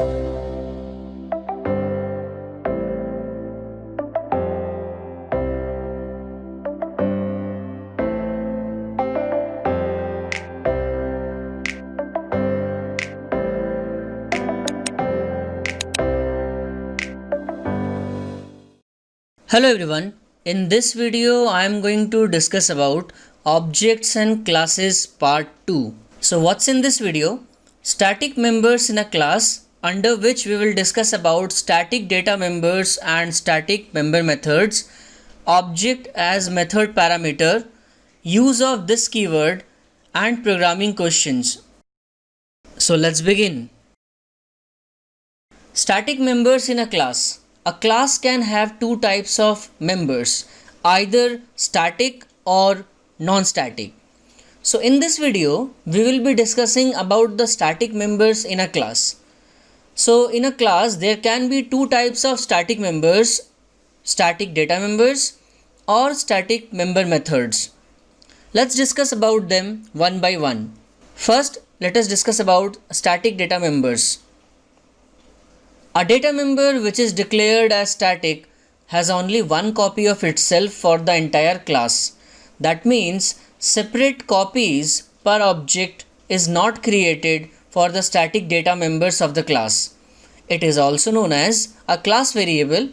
Hello everyone, in this video I am going to discuss about objects and classes part 2. So what's in this video? Static members in a class, under which we will discuss about static data members and static member methods, object as method parameter, use of this keyword and programming questions. So let's begin. Static members in a class. A class can have two types of members, either static or non-static. So in this video, we will be discussing about the static members in a class. So in a class, there can be two types of static members, static data members or static member methods. Let's discuss about them one by one. First, let us discuss about static data members. A data member which is declared as static has only one copy of itself for the entire class. That means separate copies per object is not created for the static data members of the class. It is also known as a class variable.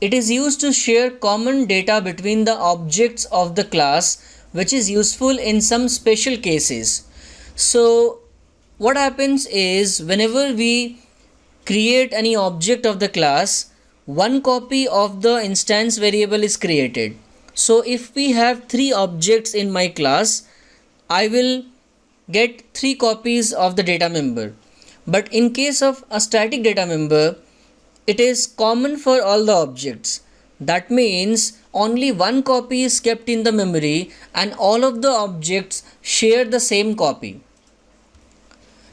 It is used to share common data between the objects of the class, which is useful in some special cases. So what happens is, whenever we create any object of the class, one copy of the instance variable is created. So if we have three objects in my class, I will get three copies of the data member. But in case of a static data member, it is common for all the objects. That means only one copy is kept in the memory and all of the objects share the same copy.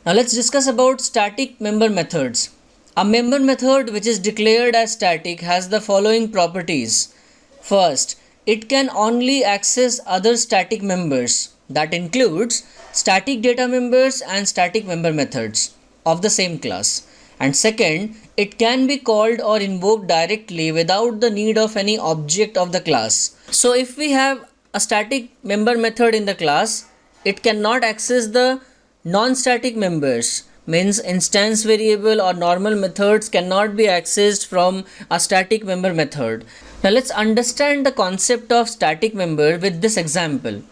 Now let's discuss about static member methods. A member method which is declared as static has the following properties. First, it can only access other static members. That includes static data members and static member methods of the same class. And second, it can be called or invoked directly without the need of any object of the class. So if we have a static member method in the class, it cannot access the non-static members. Means instance variable or normal methods cannot be accessed from a static member method. Now let's understand the concept of static member with this example.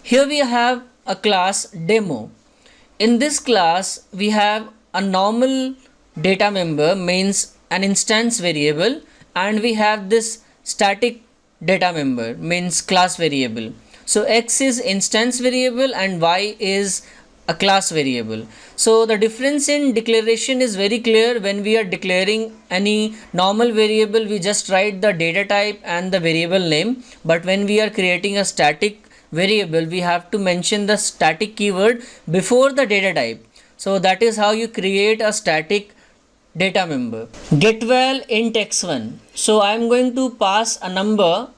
Here we have a class demo. In this class we have a normal data member, means an instance variable, and we have this static data member, means class variable. So x is instance variable and y is a class variable. So the difference in declaration is very clear. When we are declaring any normal variable, we just write the data type and the variable name. But when we are creating a static variable, we have to mention the static keyword before the data type. So that is how you create a static data member. GetVal int x1. So I am going to pass a number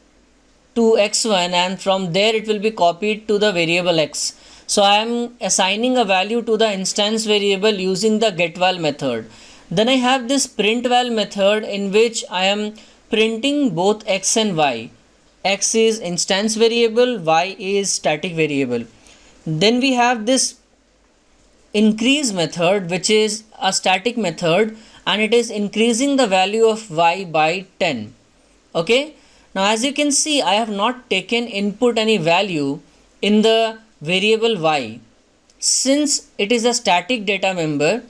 to x1 and from there it will be copied to the variable x. So I am assigning a value to the instance variable using the getVal method. Then I have this printVal method in which I am printing both x and y. X is instance variable, y is static variable. Then we have this increase method, which is a static method, and it is increasing the value of y by 10. Okay. Now as you can see, I have not taken input any value in the variable y. Since it is a static data member,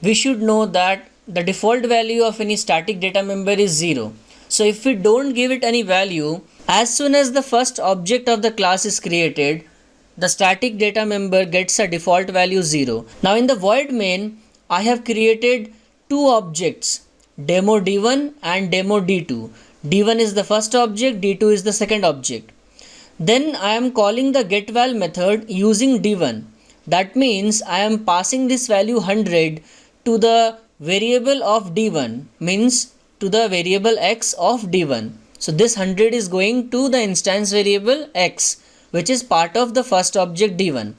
we should know that the default value of any static data member is 0. So if we don't give it any value, as soon as the first object of the class is created, the static data member gets a default value 0. Now in the void main, I have created two objects, demo d1 and demo d2. d1 is the first object, d2 is the second object. Then I am calling the getVal method using d1. That means I am passing this value 100 to the variable of d1, means to the variable x of d1. So this 100 is going to the instance variable x, which is part of the first object d1.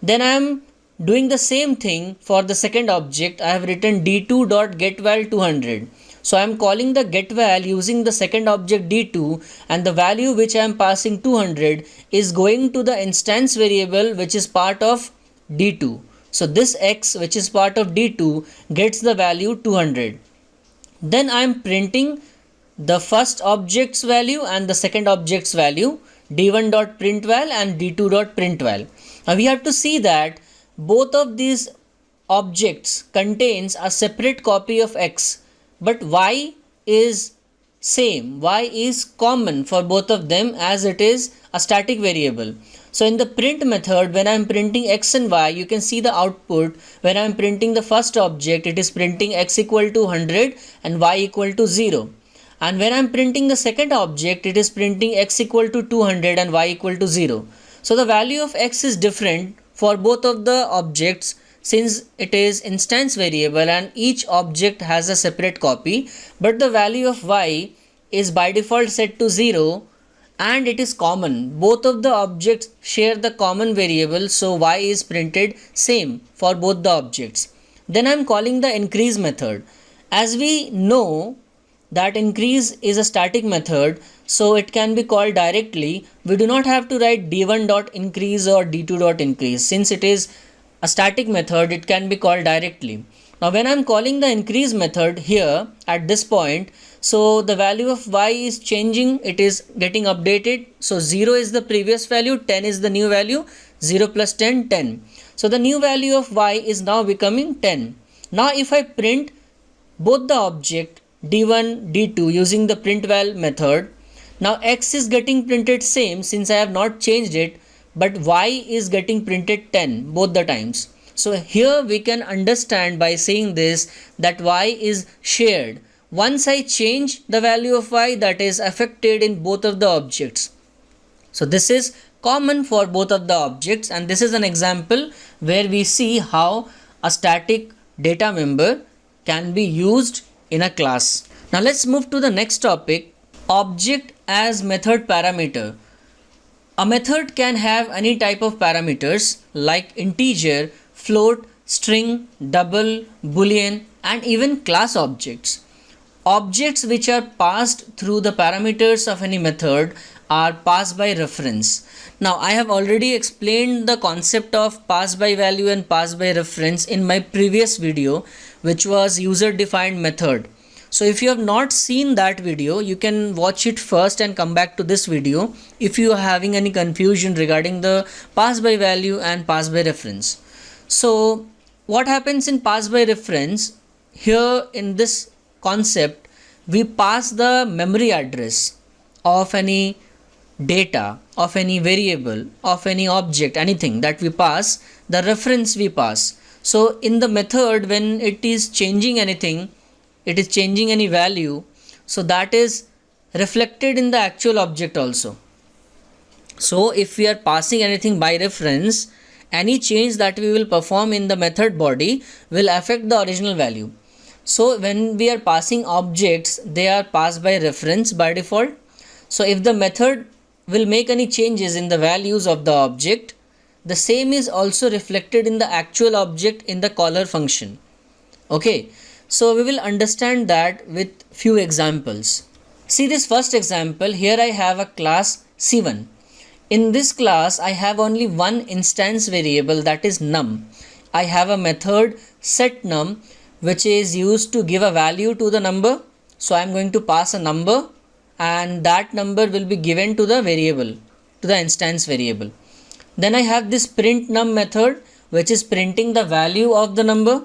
Then I am doing the same thing for the second object, I have written d2.getVal200. So I am calling the getVal using the second object d2, and the value which I am passing 200 is going to the instance variable which is part of d2. So this x which is part of d2 gets the value 200. Then I am printing the first object's value and the second object's value, d1.printval and d2.printval. Now we have to see that both of these objects contains a separate copy of x, but y is same, y is common for both of them as it is a static variable. So in the print method, when I am printing x and y, you can see the output. When I am printing the first object, it is printing x equal to 100 and y equal to 0. And when I am printing the second object, it is printing x equal to 200 and y equal to 0. So the value of x is different for both of the objects, since it is instance variable and each object has a separate copy, but the value of y is by default set to 0 and it is common. Both of the objects share the common variable, so y is printed same for both the objects. Then I am calling the increase method. As we know that increase is a static method, so it can be called directly. We do not have to write d1.increase or d2.increase. Since it is a static method, it can be called directly. Now when I am calling the increase method here at this point, so the value of y is changing, it is getting updated. So 0 is the previous value, 10 is the new value, 0 plus 10, 10. So the new value of y is now becoming 10. Now if I print both the object d1, d2 using the printval method, now x is getting printed same since I have not changed it, but y is getting printed 10 both the times. So here we can understand by saying this that y is shared. Once I change the value of y, that is affected in both of the objects. So this is common for both of the objects, and this is an example where we see how a static data member can be used in a class. Now let's move to the next topic, object as method parameter. A method can have any type of parameters like integer, float, string, double, boolean, and even class objects. Objects which are passed through the parameters of any method are pass by reference. Now I have already explained the concept of pass by value and pass by reference in my previous video, which was user defined method. So if you have not seen that video, you can watch it first and come back to this video if you are having any confusion regarding the pass by value and pass by reference. So what happens in pass by reference? Here in this concept, we pass the memory address of any data, of any variable, of any object, anything that we pass, the reference we pass. So in the method, when it is changing anything, it is changing any value, so that is reflected in the actual object also. So if we are passing anything by reference, any change that we will perform in the method body will affect the original value. So when we are passing objects, they are passed by reference by default. So if the method will make any changes in the values of the object, the same is also reflected in the actual object in the caller function. Okay. So we will understand that with few examples. See this first example. Here I have a class C1. In this class I have only one instance variable, that is num. I have a method setNum which is used to give a value to the number. So I am going to pass a number and that number will be given to the variable, to the instance variable. Then I have this printNum method which is printing the value of the number.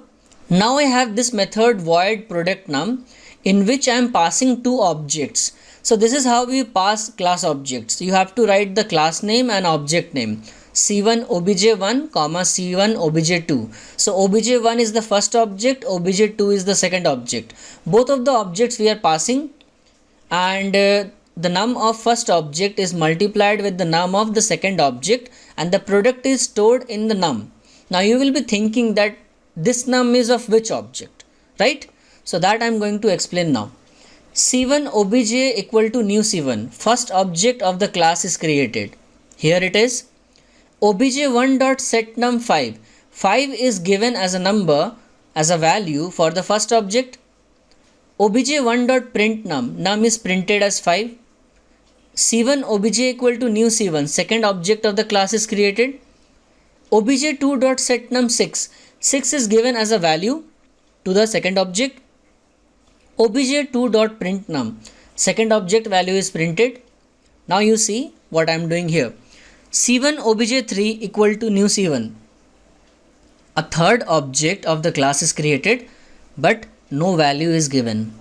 Now I have this method void productNum in which I am passing two objects. So this is how we pass class objects. You have to write the class name and object name. C1 obj1 comma C1 obj2. So obj1 is the first object, obj2 is the second object. Both of the objects we are passing, and the num of first object is multiplied with the num of the second object, and the product is stored in the num. Now you will be thinking that this num is of which object, right? So that I am going to explain now. C1 obj equal to new C1. First object of the class is created. Here it is. obj1 dot set num 5. 5 is given as a number, as a value for the first object. obj1.print num is printed as 5. C1 obj equal to new C1, second object of the class is created. obj2.setNum 6 is given as a value to the second object. obj2.printNum, second object value is printed. Now you see what I am doing here. C1 obj3 equal to new C1, a third object of the class is created but no value is given.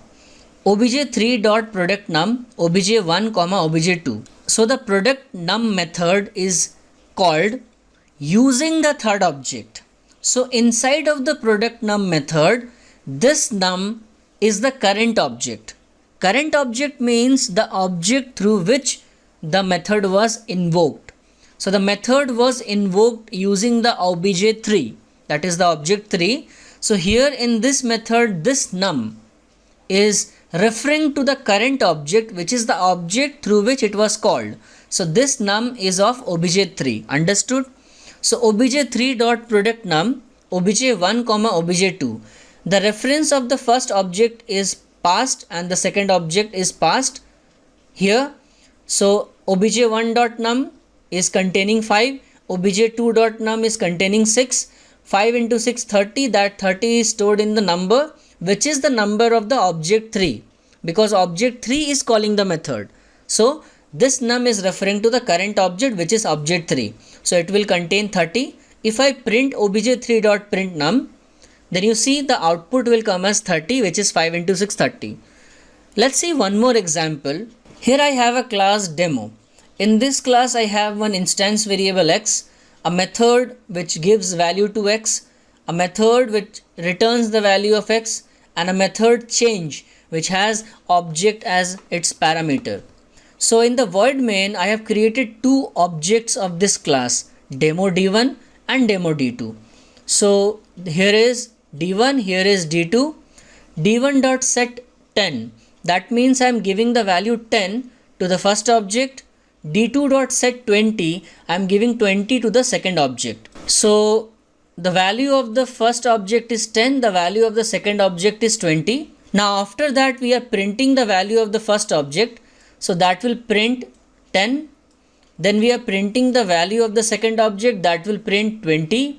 obj3 dot product num obj1 comma obj2. So the product num method is called using the third object. So inside of the product num method, this num is the current object. Current object means the object through which the method was invoked. So the method was invoked using the obj3, that is the object 3. So here in this method, this num is referring to the current object, which is the object through which it was called. So this num is of obj3. Understood? So obj3 dot product num obj1 comma obj2. The reference of the first object is passed and the second object is passed here. So obj1 dot num is containing 5, obj2 dot num is containing 6. 5 into 6 30, that 30 is stored in the number which is the number of the object 3, because object 3 is calling the method. So this num is referring to the current object, which is object 3. So it will contain 30. If I print obj3.print num, then you see the output will come as 30, which is 5 into 6 30. Let's see one more example. Here I have a class demo. In this class I have one instance variable x, a method which gives value to x, a method which returns the value of x, and a method change which has object as its parameter. So in the void main I have created two objects of this class, demo d1 and demo d2. So here is d1, here is d2. d1.set10, that means I am giving the value 10 to the first object. d2.set20, I am giving 20 to the second object. So the value of the first object is 10, the value of the second object is 20. Now after that we are printing the value of the first object, so that will print 10. Then we are printing the value of the second object, that will print 20.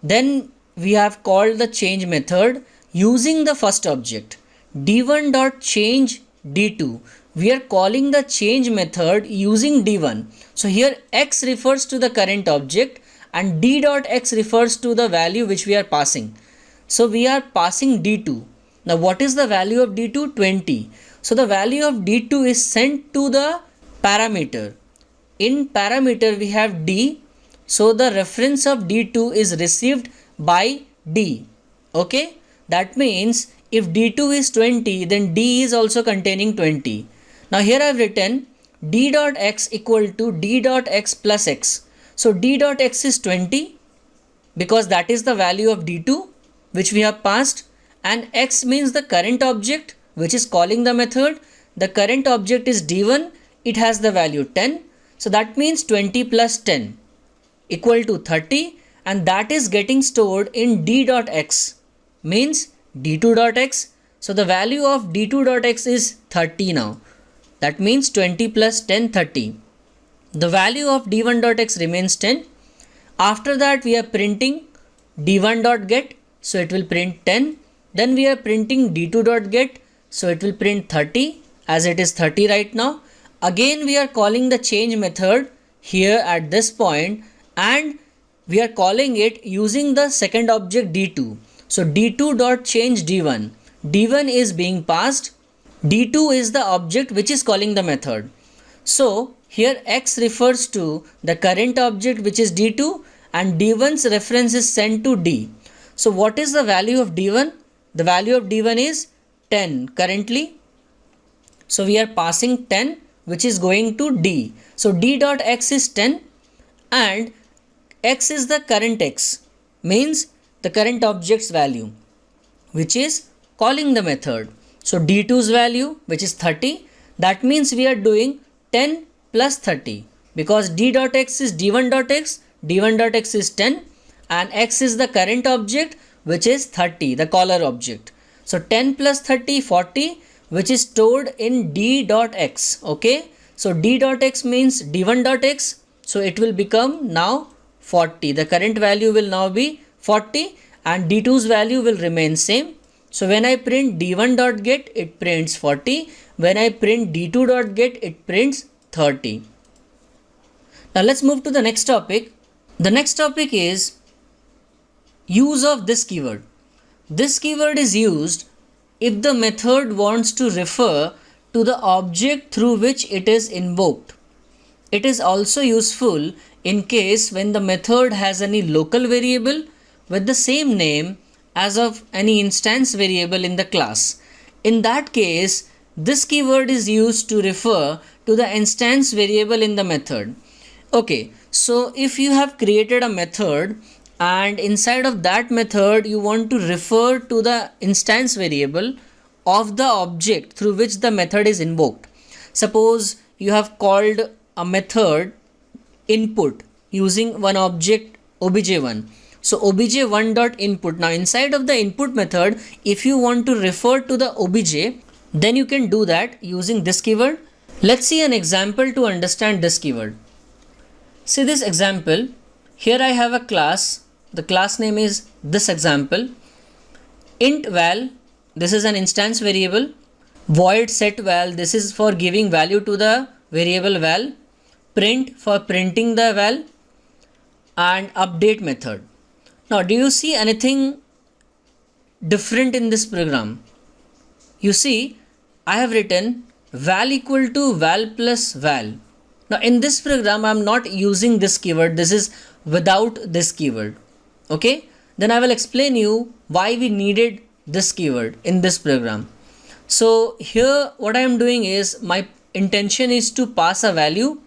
Then we have called the change method using the first object, d1.change d2. We are calling the change method using d1. So here x refers to the current object and d.x refers to the value which we are passing. So we are passing d2. Now what is the value of d2? 20. So the value of d2 is sent to the parameter. In parameter we have d. So the reference of d2 is received by d. Okay. That means if d2 is 20, then d is also containing 20. Now here I have written d.x equal to d.x plus x. So d.x is 20 because that is the value of d2 which we have passed, and x means the current object which is calling the method. The current object is d1, it has the value 10. So that means 20 plus 10 equal to 30, and that is getting stored in d.x means d2.x. So the value of d2.x is 30 now. That means 20 plus 10, 30. The value of d1.x remains 10. After that we are printing d1.get, so it will print 10. Then we are printing d2.get, so it will print 30, as it is 30 right now. Again we are calling the change method here at this point, and we are calling it using the second object d2. So d2.change d1. d1 is being passed. d2 is the object which is calling the method. So here x refers to the current object which is d2, and d1's reference is sent to d. So what is the value of d1? The value of d1 is 10 currently. So we are passing 10 which is going to d. So d.x is 10 and x is the current x, means the current object's value which is calling the method. So d2's value which is 30, that means we are doing 10 plus 30 because d.x is d1.x, d1.x is 10, and x is the current object, which is 30, the caller object. So 10 plus 30, 40, which is stored in d dot x. Okay, so d dot x means d1 dot x, so it will become now 40. The current value will now be 40 and d2's value will remain same. So when I print d1 dot get, it prints 40. When I print d2 dot get, it prints 30. Now let's move to the next topic. The next topic is use of this keyword. This keyword is used if the method wants to refer to the object through which it is invoked. It is also useful in case when the method has any local variable with the same name as of any instance variable in the class. In that case, this keyword is used to refer to the instance variable in the method. Okay, so if you have created a method and inside of that method you want to refer to the instance variable of the object through which the method is invoked. Suppose you have called a method input using one object obj1. So obj1.input. Now inside of the input method, if you want to refer to the obj, then you can do that using this keyword. Let's see an example to understand this keyword. See this example. Here I have a class. The class name is this example. Int val, this is an instance variable. Void set val, this is for giving value to the variable val. Print for printing the val. And update method. Now do you see anything different in this program? You see, I have written val equal to val plus val. Now in this program I am not using this keyword. This is without this keyword. Okay, then I will explain you why we needed this keyword in this program. So here what I am doing is, my intention is to pass a value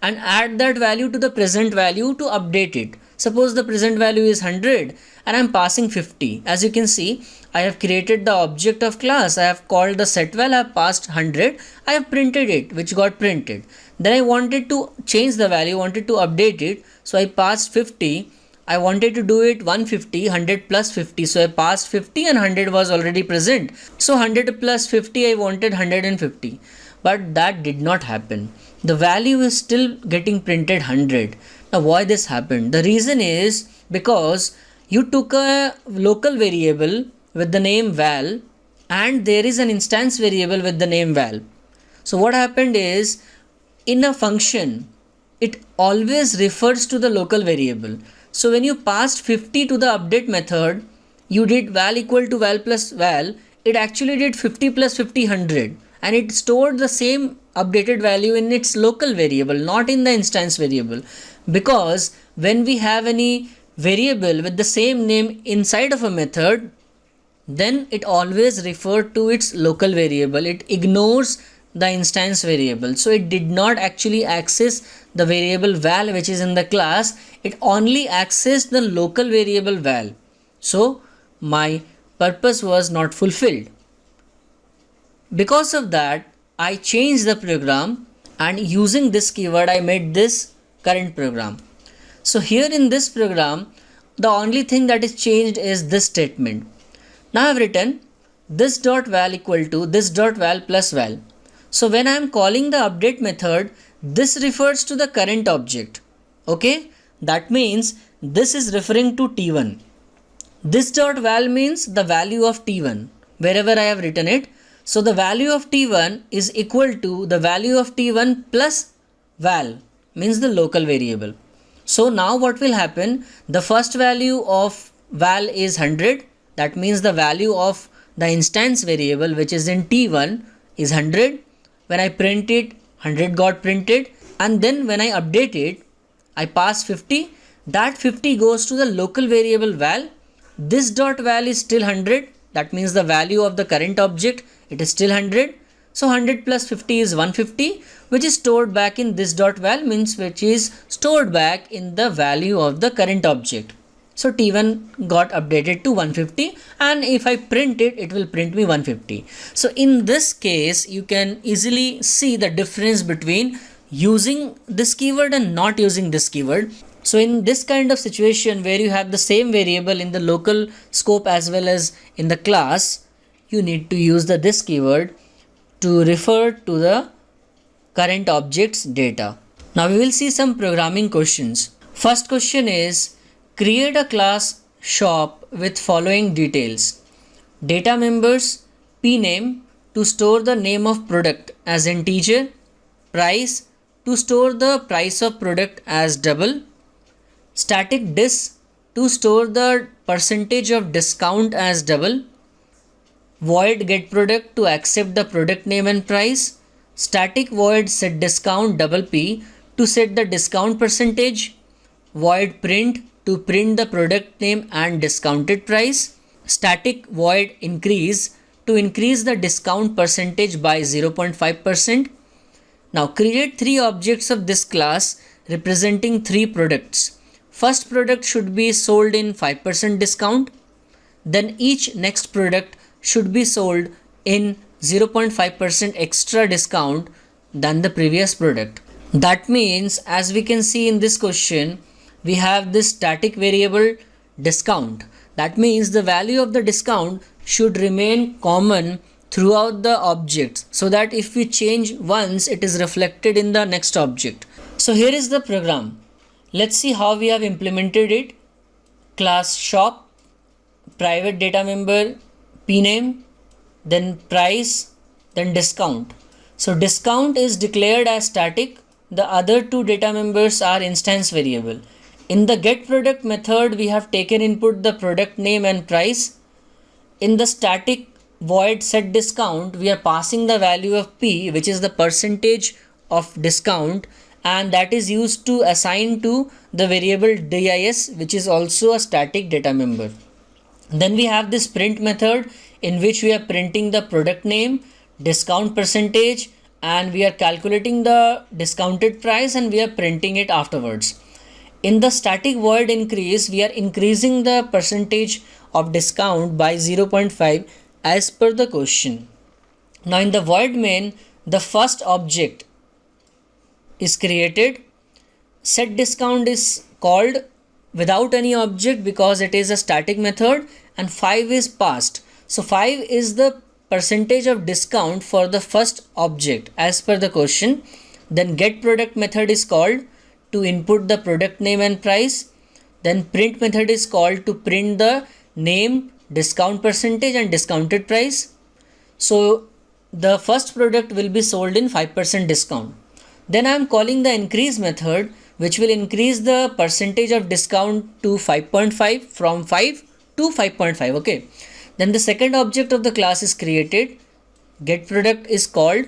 and add that value to the present value to update it. Suppose the present value is 100 and I am passing 50. As you can see, I have created the object of class. I have called the setVal, I have passed 100. I have printed it, which got printed. Then I wanted to change the value, wanted to update it. So I passed 50. I wanted to do it 150, 100 plus 50. So I passed 50 and 100 was already present. So 100 plus 50, I wanted 150. But that did not happen. The value is still getting printed 100. Now why this happened? The reason is because you took a local variable with the name val and there is an instance variable with the name val. So what happened is, in a function, it always refers to the local variable. So when you passed 50 to the update method, you did val equal to val plus val, it actually did 50 plus 50, 100. And it stored the same updated value in its local variable, not in the instance variable. Because when we have any variable with the same name inside of a method, then it always referred to its local variable. It ignores the instance variable. So it did not actually access the variable val which is in the class. It only accessed the local variable val. So my purpose was not fulfilled. Because of that, I changed the program and using this keyword I made this current program. So here in this program, the only thing that is changed is this statement. Now I have written this dot val equal to this dot val plus val. So when I am calling the update method, this refers to the current object. Okay, that means this is referring to T1. This dot val means the value of T1 wherever I have written it. So the value of T1 is equal to the value of T1 plus val, means the local variable. So now what will happen? The first value of val is 100. That means the value of the instance variable which is in T1 is 100. When I print it, 100 got printed. And then when I update it, I pass 50. That 50 goes to the local variable val. This dot val is still 100. That means the value of the current object, it is still 100. So 100 plus 50 is 150, which is stored back in this dot val, means which is stored back in the value of the current object. So T1 got updated to 150 and if I print it, it will print me 150. So in this case, you can easily see the difference between using this keyword and not using this keyword. So in this kind of situation where you have the same variable in the local scope as well as in the class, you need to use the this keyword to refer to the current object's data. Now we will see some programming questions. First question is, create a class shop with following details. Data members, pname to store the name of product as integer, price to store the price of product as double, static dis to store the percentage of discount as double, void get product to accept the product name and price, static void set discount double p to set the discount percentage, void print to print the product name and discounted price, static void increase to increase the discount percentage by 0.5%. Now create three objects of this class representing three products. First product should be sold in 5% discount. Then each next product should be sold in 0.5% extra discount than the previous product. That means, as we can see in this question, we have this static variable discount. That means the value of the discount should remain common throughout the objects, so that if we change once, it is reflected in the next object. So here is the program. Let's see how we have implemented it. Class shop, private data member, pname, then price, then discount. So discount is declared as static. The other two data members are instance variable. In the get product method, we have taken input the product name and price. In the static void set discount, we are passing the value of p, which is the percentage of discount, and that is used to assign to the variable dis, which is also a static data member. Then we have this print method in which we are printing the product name, discount percentage, and we are calculating the discounted price and we are printing it afterwards. In the static void increase, we are increasing the percentage of discount by 0.5 as per the question. Now in the void main, the first object is created. Set discount is called without any object because it is a static method, and 5 is passed. So 5 is the percentage of discount for the first object as per the question. Then get product method is called to input the product name and price. Then print method is called to print the name, discount percentage and discounted price. So the first product will be sold in 5% discount. Then I am calling the increase method, which will increase the percentage of discount to 5.5 from 5 to 5.5. Okay. Then the second object of the class is created. Get product is called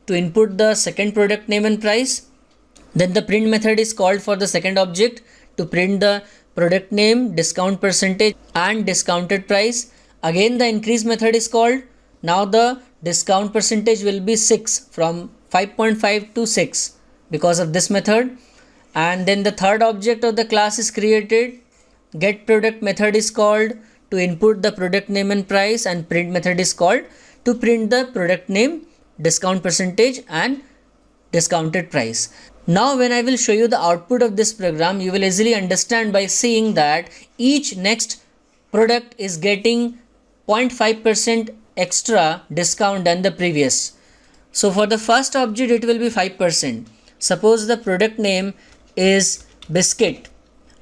to input the second product name and price. Then the print method is called for the second object to print the product name, discount percentage and discounted price. Again the increase method is called. Now the discount percentage will be 6 from 5.5 to 6 because of this method. And then the third object of the class is created. Get product method is called to input the product name and price, and print method is called to print the product name, discount percentage and discounted price. Now when I will show you the output of this program, you will easily understand by seeing that each next product is getting 0.5% extra discount than the previous. So for the first object it will be 5%. Suppose the product name is biscuit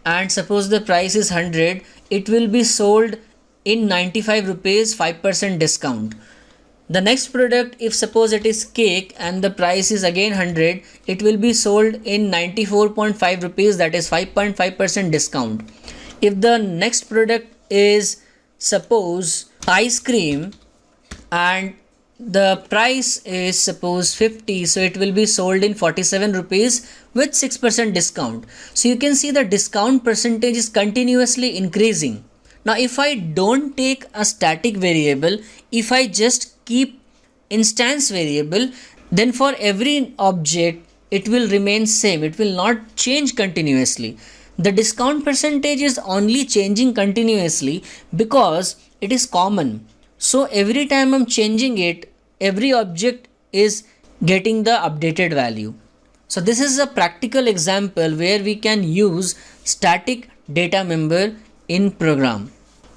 and suppose the price is 100, it will be sold in 95 rupees 5% discount. The next product, if suppose it is cake and the price is again 100, it will be sold in 94.5 rupees, that is 5.5% discount. If the next product is suppose ice cream and the price is suppose 50, so it will be sold in 47 rupees with 6% discount. So you can see the discount percentage is continuously increasing. Now if I don't take a static variable, if I just keep instance variable, then for every object it will remain same, it will not change continuously. The discount percentage is only changing continuously because it is common. So every time I'm changing it, every object is getting the updated value. So this is a practical example where we can use static data member in program.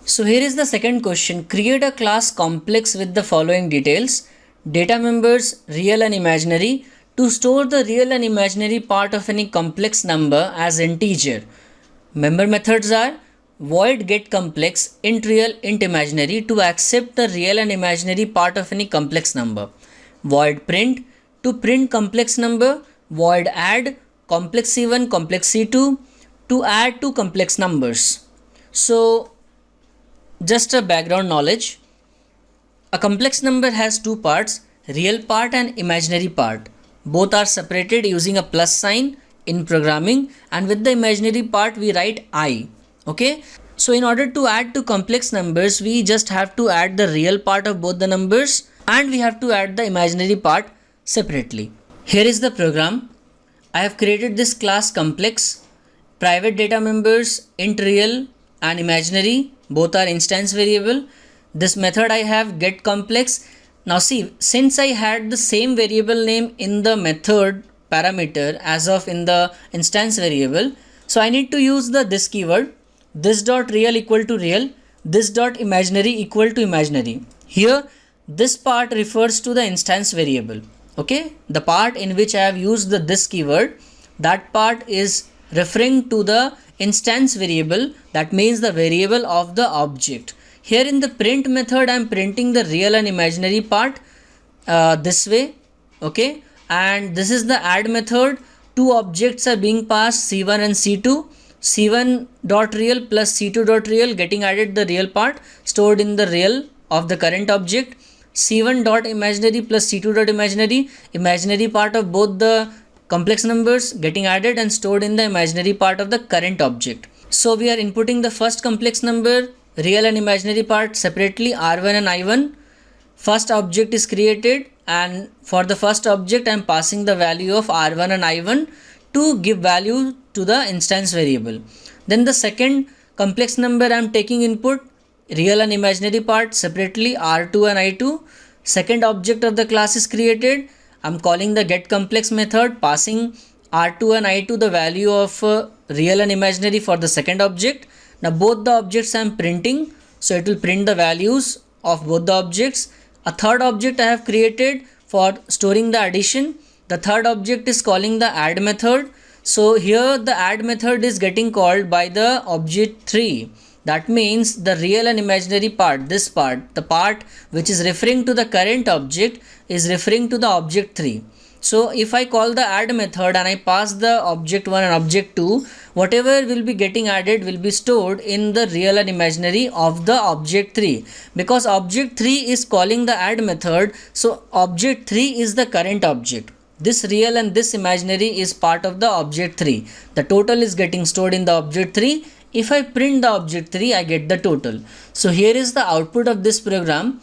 So here is the second question. Create a class complex with the following details: data members, real and imaginary, to store the real and imaginary part of any complex number as integer. Member methods are void get complex, int real, int imaginary to accept the real and imaginary part of any complex number. Void print to print complex number. Void add complex C1, complex C2 to add two complex numbers. So just a background knowledge. A complex number has two parts, real part and imaginary part. Both are separated using a plus sign in programming, and with the imaginary part we write I. Okay. So in order to add two complex numbers, we just have to add the real part of both the numbers and we have to add the imaginary part separately. Here is the program. I have created this class complex. Private data members int real and imaginary, both are instance variable. This method I have get complex. Now see, since I had the same variable name in the method parameter as of in the instance variable, so I need to use the this keyword, this dot real equal to real, this dot imaginary equal to imaginary. Here this part refers to the instance variable. Okay, the part in which I have used the this keyword, that part is referring to the instance variable, that means the variable of the object. Here in the print method I am printing the real and imaginary part this way. Okay, and this is the add method. Two objects are being passed, C1 and C2. C1 dot real plus C2 dot real getting added the real part stored in the real of the current object. C1 dot imaginary plus C2 dot imaginary part of both the complex numbers getting added and stored in the imaginary part of the current object. So we are inputting the first complex number, real and imaginary part separately, R1 and I1. First object is created, and for the first object I am passing the value of R1 and I1 to give value to the instance variable. Then the second complex number I am taking input, real and imaginary part separately, R2 and I2. Second object of the class is created. I am calling the get complex method, passing R2 and I2 the value of real and imaginary for the second object. Now both the objects I am printing, so it will print the values of both the objects. A third object I have created for storing the addition. The third object is calling the add method. So here the add method is getting called by the object 3. That means the real and imaginary part, this part, the part which is referring to the current object is referring to the object 3. So if I call the add method and I pass the object 1 and object 2, whatever will be getting added will be stored in the real and imaginary of the object 3. Because object 3 is calling the add method, so object 3 is the current object. This real and this imaginary is part of the object 3. The total is getting stored in the object 3. If I print the object 3, I get the total. So here is the output of this program.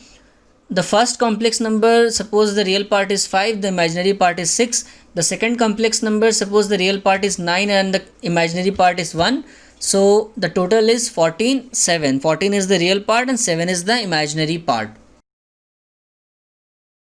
The first complex number, suppose the real part is 5, the imaginary part is 6. The second complex number, suppose the real part is 9 and the imaginary part is 1. So the total is 14, 7. 14 is the real part and 7 is the imaginary part.